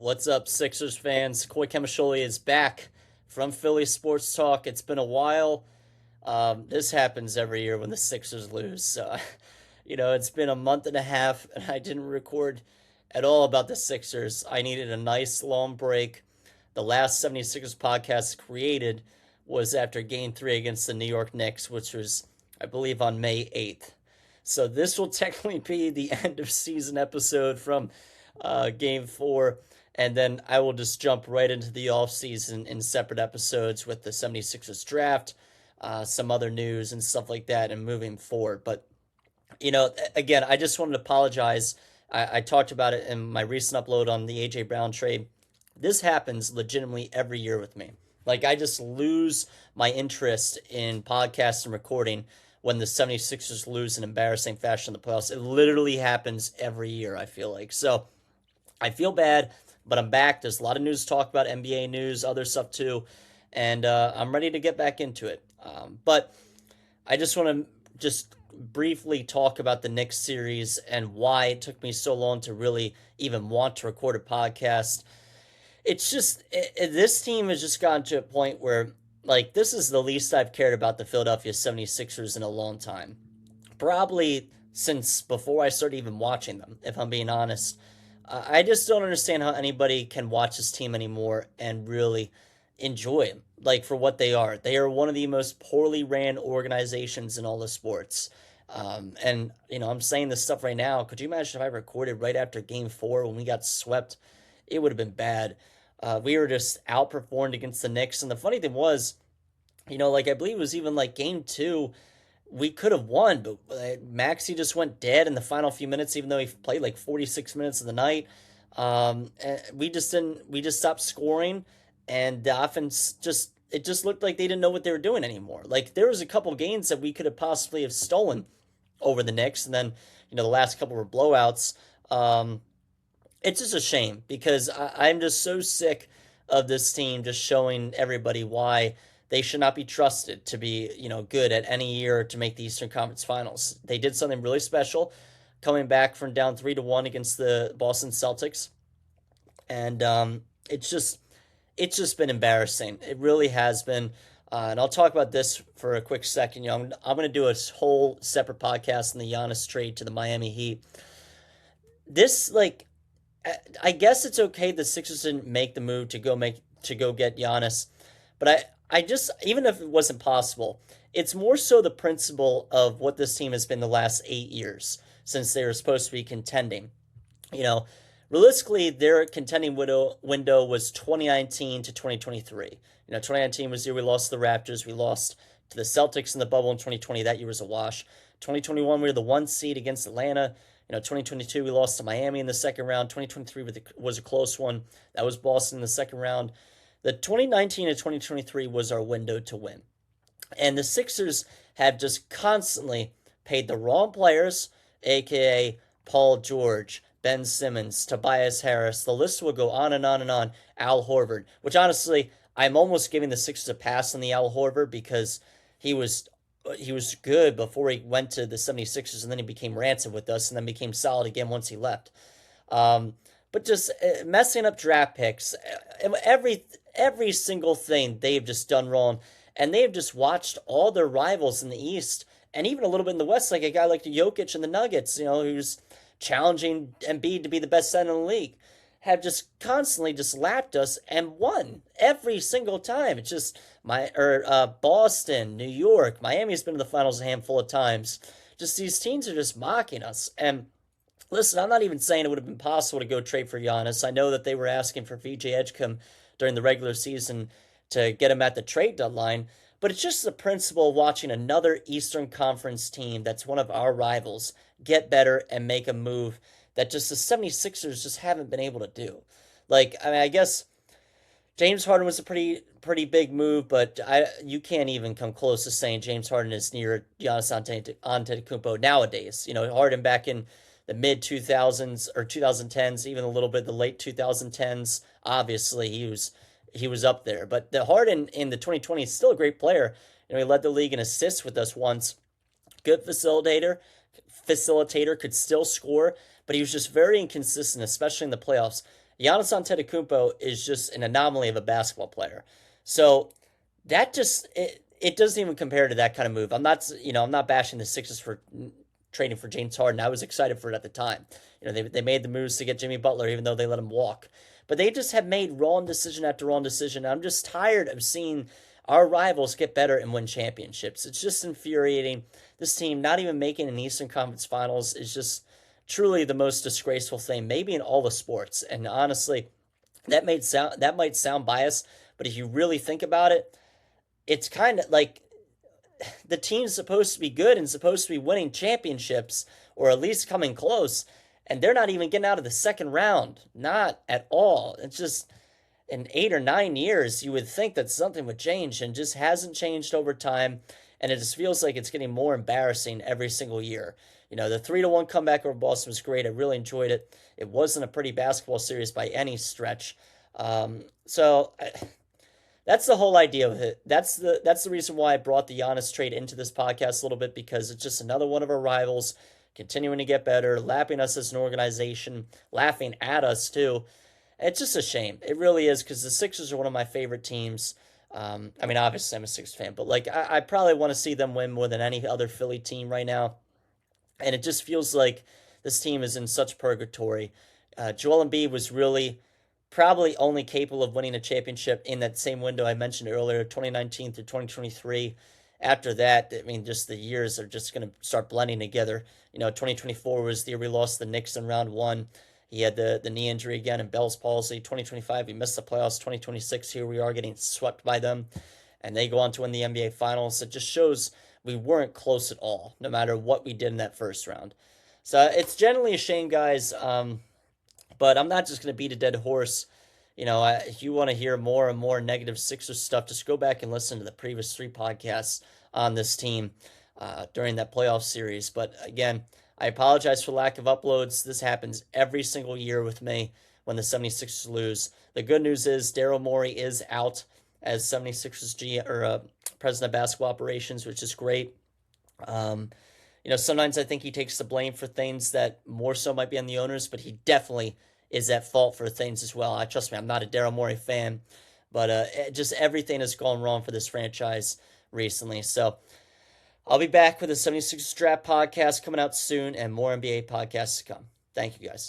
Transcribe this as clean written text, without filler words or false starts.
What's up, Sixers fans? Coy Camiscioli is back from Philly Sports Talk. It's been a while. This happens every year when the Sixers lose. So, it's been a month and a half, and I didn't record at all about the Sixers. I needed a nice long break. The last 76ers podcast created was after Game 3 against the New York Knicks, which was, I believe, on May 8th. So this will technically be the end of season episode from Game 4. And then I will just jump right into the offseason in separate episodes with the 76ers draft, some other news and stuff like that, and moving forward. But, again, I just wanted to apologize. I talked about it in my recent upload on the A.J. Brown trade. This happens legitimately every year with me. Like, I just lose my interest in podcast and recording when the 76ers lose in embarrassing fashion in the playoffs. It literally happens every year, I feel like. So I feel bad, but I'm back. There's a lot of news to talk about, NBA news, other stuff too, and I'm ready to get back into it. But I just want to just briefly talk about the Knicks series and why it took me so long to really even want to record a podcast. It's just, this team has just gotten to a point where, like, this is the least I've cared about the Philadelphia 76ers in a long time. Probably since before I started even watching them, if I'm being honest. I just don't understand how anybody can watch this team anymore and really enjoy them, like, for what they are. They are one of the most poorly ran organizations in all of sports. And, I'm saying this stuff right now. Could you imagine if I recorded right after Game 4 when we got swept? It would have been bad. We were just outperformed against the Knicks. And the funny thing was, I believe it was even like Game 2, we could have won, but Maxey just went dead in the final few minutes, even though he played like 46 minutes of the night. And we just didn't. We just stopped scoring, and the offense it just looked like they didn't know what they were doing anymore. Like, there was a couple games that we could have possibly have stolen over the Knicks, and then the last couple were blowouts. It's just a shame because I'm just so sick of this team just showing everybody why they should not be trusted to be, good at any year to make the Eastern Conference Finals. They did something really special, coming back from down 3-1 against the Boston Celtics, and it's just been embarrassing. It really has been. And I'll talk about this for a quick second. I'm going to do a whole separate podcast on the Giannis trade to the Miami Heat. This, like, I guess it's okay the Sixers didn't make the move to go get Giannis, but I just, even if it wasn't possible, it's more so the principle of what this team has been the last 8 years since they were supposed to be contending. Realistically, their contending window was 2019 to 2023. 2019 was the year we lost to the Raptors. We lost to the Celtics in the bubble in 2020. That year was a wash. 2021, we were the 1 seed against Atlanta. 2022, we lost to Miami in the second round. 2023 was a close one. That was Boston in the second round. The 2019 to 2023 was our window to win. And the Sixers have just constantly paid the wrong players, a.k.a. Paul George, Ben Simmons, Tobias Harris. The list will go on and on and on. Al Horford, which honestly, I'm almost giving the Sixers a pass on the Al Horford because he was good before he went to the 76ers, and then he became rancid with us and then became solid again once he left. But just messing up draft picks, every single thing they've just done wrong. And they've just watched all their rivals in the East and even a little bit in the West, like a guy like Jokic and the Nuggets, who's challenging Embiid to be the best center in the league, have just constantly just lapped us and won every single time. It's just Boston, New York, Miami's been in the finals a handful of times. Just these teams are just mocking us. And listen, I'm not even saying it would have been possible to go trade for Giannis. I know that they were asking for VJ Edgecombe during the regular season to get him at the trade deadline, but it's just the principle of watching another Eastern Conference team that's one of our rivals get better and make a move that just the 76ers just haven't been able to do. Like, I guess James Harden was a pretty big move, but you can't even come close to saying James Harden is near Giannis Antetokounmpo nowadays. Harden back in the mid 2000s or 2010s, even a little bit the late 2010s. Obviously, he was up there. But the Harden in the 2020s is still a great player. He led the league in assists with us once. Good facilitator, could still score, but he was just very inconsistent, especially in the playoffs. Giannis Antetokounmpo is just an anomaly of a basketball player. So that just it doesn't even compare to that kind of move. I'm not bashing the Sixers for trading for James Harden. I was excited for it at the time. They made the moves to get Jimmy Butler, even though they let him walk. But they just have made wrong decision after wrong decision. I'm just tired of seeing our rivals get better and win championships. It's just infuriating. This team not even making an Eastern Conference Finals is just truly the most disgraceful thing, maybe in all the sports. And honestly, that might sound biased, but if you really think about it, it's kind of like the team's supposed to be good and supposed to be winning championships or at least coming close, and they're not even getting out of the second round. Not at all. It's just in 8 or 9 years, you would think that something would change and just hasn't changed over time. And it just feels like it's getting more embarrassing every single year. The 3-1 comeback over Boston was great. I really enjoyed it. It wasn't a pretty basketball series by any stretch. So that's the whole idea of it. That's the reason why I brought the Giannis trade into this podcast a little bit, because it's just another one of our rivals continuing to get better, lapping us as an organization, laughing at us too. It's just a shame. It really is, because the Sixers are one of my favorite teams. Obviously I'm a Sixers fan, but I probably want to see them win more than any other Philly team right now. And it just feels like this team is in such purgatory. Joel Embiid was really probably only capable of winning a championship in that same window I mentioned earlier, 2019 through 2023. After that, just the years are just going to start blending together. 2024 was the year we lost the Knicks in round one. He had the knee injury again and Bell's palsy. 2025, he missed the playoffs. 2026, here we are getting swept by them. And they go on to win the NBA Finals. It just shows we weren't close at all, no matter what we did in that first round. So it's generally a shame, guys. But I'm not just going to beat a dead horse. If you want to hear more and more negative Sixers stuff, just go back and listen to the previous 3 podcasts on this team during that playoff series. But again, I apologize for lack of uploads. This happens every single year with me when the 76ers lose. The good news is Daryl Morey is out as 76ers president of basketball operations, which is great. Sometimes I think he takes the blame for things that more so might be on the owners, but he definitely is at fault for things as well. Trust me, I'm not a Daryl Morey fan, but just everything has gone wrong for this franchise recently. So I'll be back with the 76ers Draft podcast coming out soon and more NBA podcasts to come. Thank you, guys.